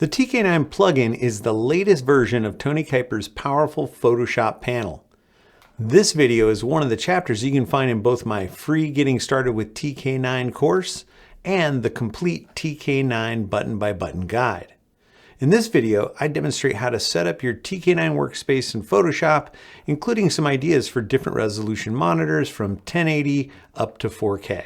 The TK9 plugin is the latest version of Tony Kuyper's powerful Photoshop panel. This video is one of the chapters you can find in both my free Getting Started with TK9 course and the complete TK9 button-by-button guide. In this video, I demonstrate how to set up your TK9 workspace in Photoshop, including some ideas for different resolution monitors from 1080 up to 4K.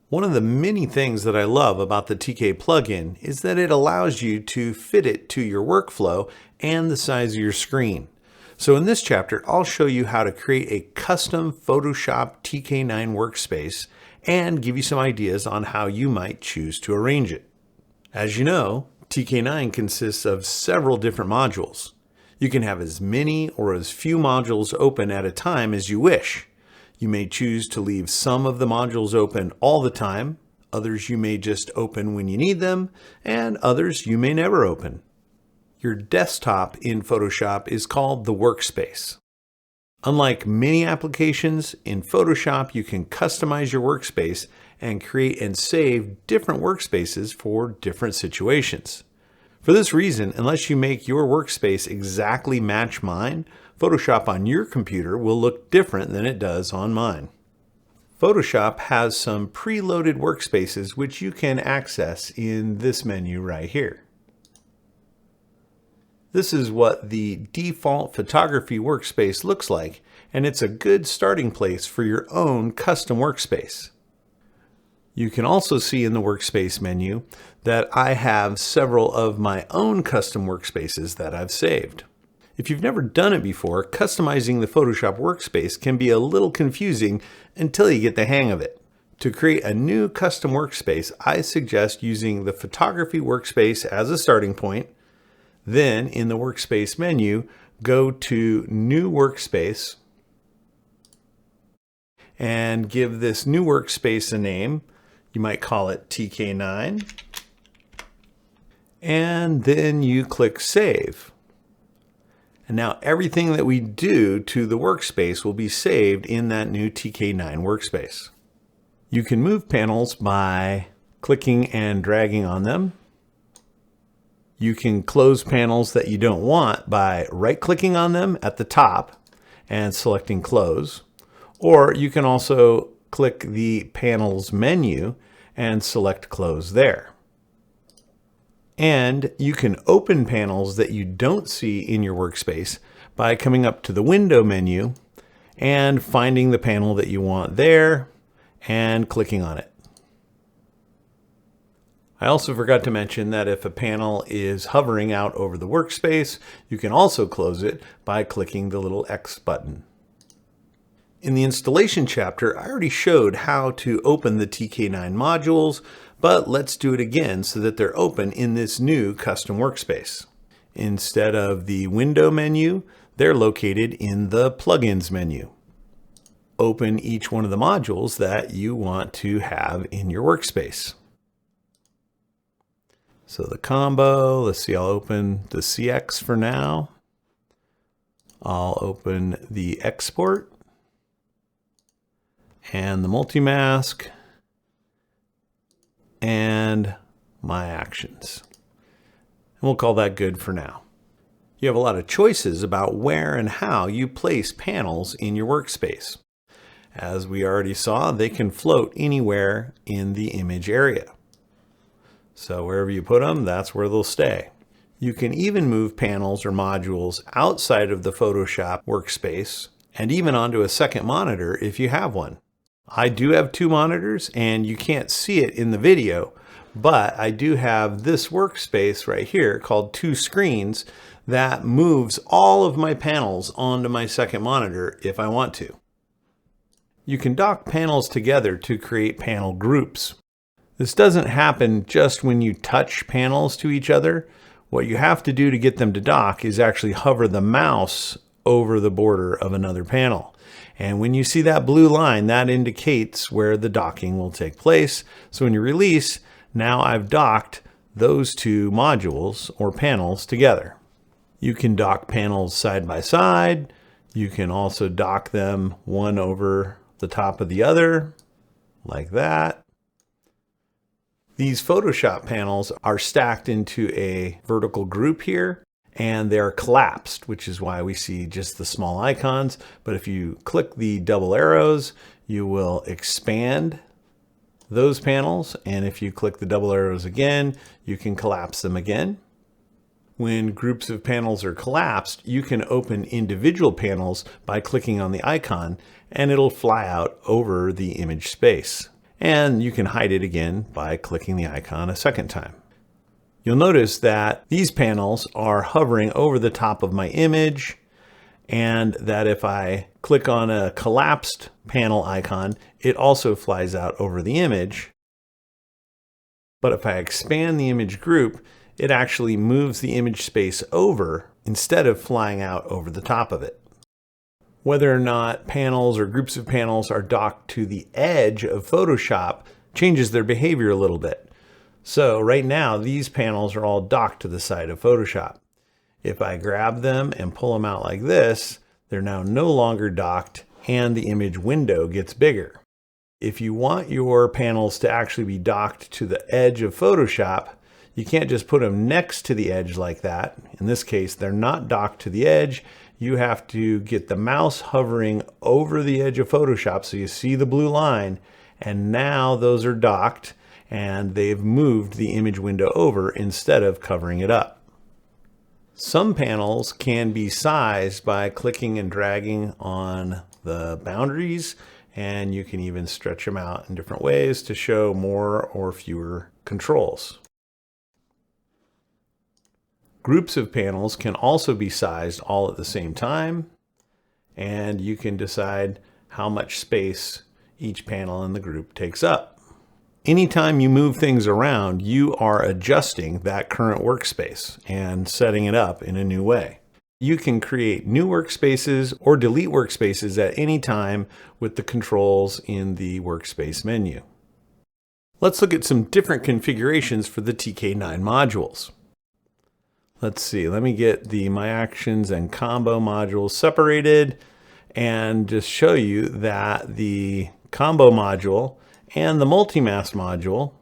One of the many things that I love about the TK plugin is that it allows you to fit it to your workflow and the size of your screen. So in this chapter, I'll show you how to create a custom Photoshop TK9 workspace and give you some ideas on how you might choose to arrange it. As you know, TK9 consists of several different modules. You can have as many or as few modules open at a time as you wish. You may choose to leave some of the modules open all the time, others you may just open when you need them, and others you may never open. Your desktop in Photoshop is called the Workspace. Unlike many applications, in Photoshop you can customize your workspace and create and save different workspaces for different situations. For this reason, unless you make your workspace exactly match mine, Photoshop on your computer will look different than it does on mine. Photoshop has some preloaded workspaces which you can access in this menu right here. This is what the default photography workspace looks like, and it's a good starting place for your own custom workspace. You can also see in the workspace menu that I have several of my own custom workspaces that I've saved. If you've never done it before, customizing the Photoshop workspace can be a little confusing until you get the hang of it. To create a new custom workspace, I suggest using the photography workspace as a starting point. Then in the workspace menu, go to New Workspace and give this new workspace a name. You might call it TK9. And then you click Save. And now everything that we do to the workspace will be saved in that new TK9 workspace. You can move panels by clicking and dragging on them. You can close panels that you don't want by right-clicking on them at the top and selecting Close. Or you can also click the Panels menu and select Close there. And you can open panels that you don't see in your workspace by coming up to the Window menu and finding the panel that you want there and clicking on it. I also forgot to mention that if a panel is hovering out over the workspace, you can also close it by clicking the little X button. In the installation chapter, I already showed how to open the TK9 modules, but let's do it again so that they're open in this new custom workspace. Instead of the Window menu, they're located in the Plugins menu. Open each one of the modules that you want to have in your workspace. So the combo, let's see, I'll open the CX for now. I'll open the export and the multi-mask and my actions. And we'll call that good for now. You have a lot of choices about where and how you place panels in your workspace. As we already saw, they can float anywhere in the image area. So wherever you put them, that's where they'll stay. You can even move panels or modules outside of the Photoshop workspace and even onto a second monitor if you have one. I do have two monitors and you can't see it in the video, but I do have this workspace right here called Two Screens that moves all of my panels onto my second monitor if I want to. You can dock panels together to create panel groups. This doesn't happen just when you touch panels to each other. What you have to do to get them to dock is actually hover the mouse over the border of another panel. And when you see that blue line, that indicates where the docking will take place. So when you release, now I've docked those two modules or panels together. You can dock panels side by side. You can also dock them one over the top of the other, like that. These Photoshop panels are stacked into a vertical group here, and they're collapsed, which is why we see just the small icons. But if you click the double arrows, you will expand those panels. And if you click the double arrows again, you can collapse them again. When groups of panels are collapsed, you can open individual panels by clicking on the icon, and it'll fly out over the image space. And you can hide it again by clicking the icon a second time. You'll notice that these panels are hovering over the top of my image, and that if I click on a collapsed panel icon, it also flies out over the image. But if I expand the image group, it actually moves the image space over instead of flying out over the top of it. Whether or not panels or groups of panels are docked to the edge of Photoshop changes their behavior a little bit. So right now, these panels are all docked to the side of Photoshop. If I grab them and pull them out like this, they're now no longer docked and the image window gets bigger. If you want your panels to actually be docked to the edge of Photoshop, you can't just put them next to the edge like that. In this case, they're not docked to the edge. You have to get the mouse hovering over the edge of Photoshop so you see the blue line, and now those are docked and they've moved the image window over instead of covering it up. Some panels can be sized by clicking and dragging on the boundaries, and you can even stretch them out in different ways to show more or fewer controls. Groups of panels can also be sized all at the same time, and you can decide how much space each panel in the group takes up. Anytime you move things around, you are adjusting that current workspace and setting it up in a new way. You can create new workspaces or delete workspaces at any time with the controls in the Workspace menu. Let's look at some different configurations for the TK9 modules. Let's see, let me get the My Actions and Combo modules separated and just show you that the Combo module and the Multi-Mask module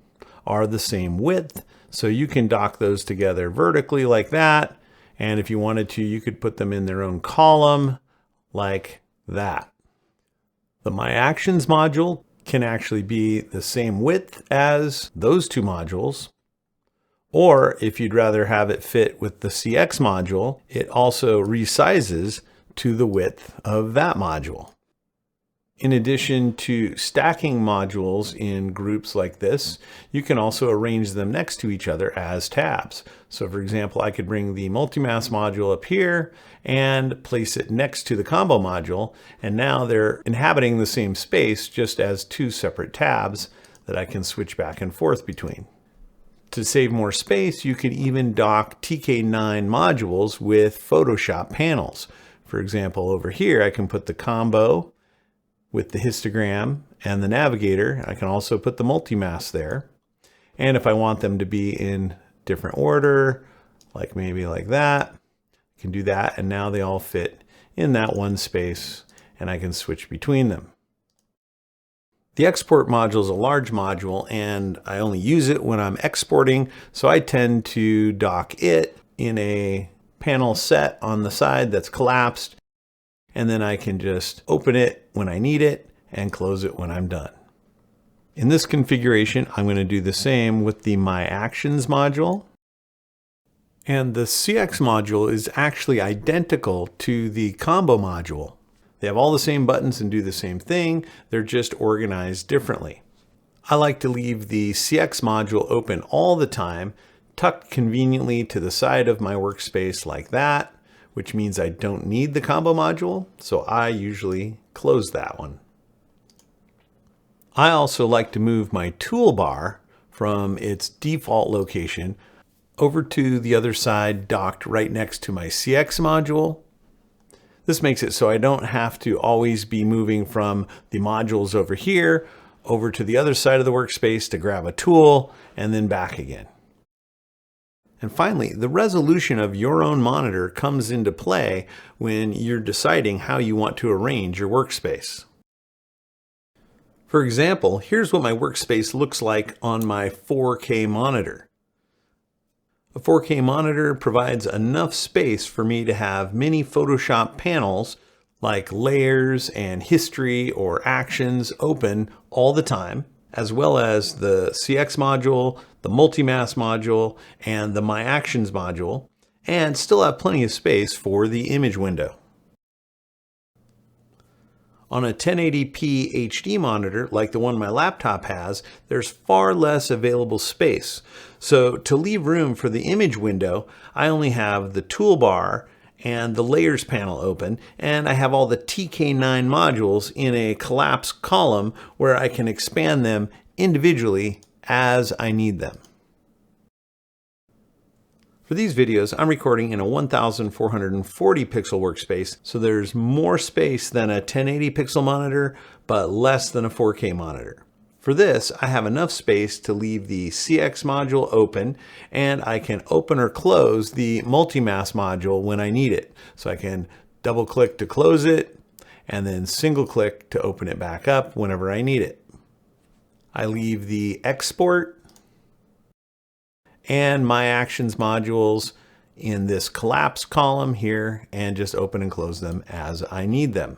are the same width. So you can dock those together vertically like that. And if you wanted to, you could put them in their own column like that. The My Actions module can actually be the same width as those two modules. Or if you'd rather have it fit with the CX module, it also resizes to the width of that module. In addition to stacking modules in groups like this, you can also arrange them next to each other as tabs. So for example, I could bring the Multi-Mask module up here and place it next to the Combo module, and now they're inhabiting the same space just as two separate tabs that I can switch back and forth between. To save more space, you can even dock TK9 modules with Photoshop panels. For example, over here, I can put the Combo with the histogram and the navigator. I can also put the Multi-Mask there. And if I want them to be in different order, like maybe like that, I can do that. And now they all fit in that one space, and I can switch between them. The export module is a large module, and I only use it when I'm exporting, so I tend to dock it in a panel set on the side that's collapsed, and then I can just open it when I need it and close it when I'm done. In this configuration, I'm going to do the same with the My Actions module. And the CX module is actually identical to the Combo module. They have all the same buttons and do the same thing. They're just organized differently. I like to leave the CX module open all the time, tucked conveniently to the side of my workspace like that, which means I don't need the Combo module, so I usually close that one. I also like to move my toolbar from its default location over to the other side, docked right next to my CX module. This makes it so I don't have to always be moving from the modules over here over to the other side of the workspace to grab a tool and then back again. And finally, the resolution of your own monitor comes into play when you're deciding how you want to arrange your workspace. For example, here's what my workspace looks like on my 4K monitor. A 4K monitor provides enough space for me to have many Photoshop panels like layers and history or actions open all the time, as well as the CX module, the multi-mask module, and the My Actions module, and still have plenty of space for the image window. On a 1080p HD monitor, like the one my laptop has, there's far less available space. So to leave room for the image window, I only have the toolbar and the layers panel open, and I have all the TK9 modules in a collapsed column where I can expand them individually as I need them. For these videos, I'm recording in a 1440 pixel workspace, so there's more space than a 1080 pixel monitor, but less than a 4K monitor. For this, I have enough space to leave the CX module open, and I can open or close the multi-mask module when I need it. So I can double click to close it, and then single click to open it back up whenever I need it. I leave the export and My Actions modules in this collapse column here and just open and close them as I need them.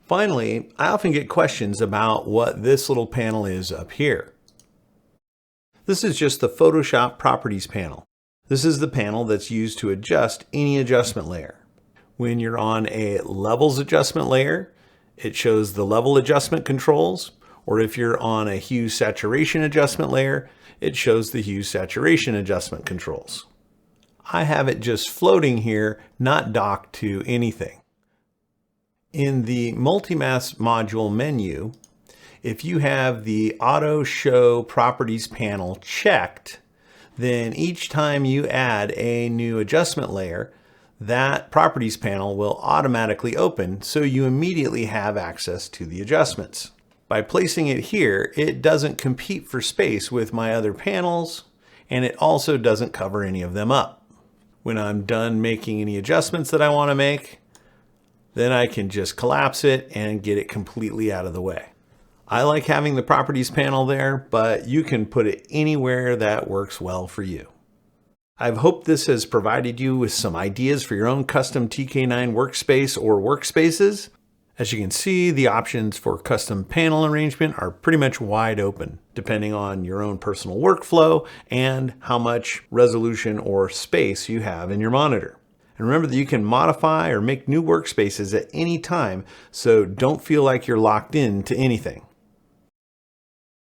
Finally, I often get questions about what this little panel is up here. This is just the Photoshop Properties panel. This is the panel that's used to adjust any adjustment layer. When you're on a levels adjustment layer, it shows the level adjustment controls, or if you're on a hue saturation adjustment layer, it shows the hue saturation adjustment controls. I have it just floating here, not docked to anything. In the multi-mask module menu, if you have the auto show properties panel checked, then each time you add a new adjustment layer, that properties panel will automatically open, so you immediately have access to the adjustments. By placing it here, it doesn't compete for space with my other panels, and it also doesn't cover any of them up. When I'm done making any adjustments that I want to make, then I can just collapse it and get it completely out of the way. I like having the properties panel there, but you can put it anywhere that works well for you. I hope this has provided you with some ideas for your own custom TK9 workspace or workspaces. As you can see, the options for custom panel arrangement are pretty much wide open, depending on your own personal workflow and how much resolution or space you have in your monitor. And remember that you can modify or make new workspaces at any time, so don't feel like you're locked in to anything.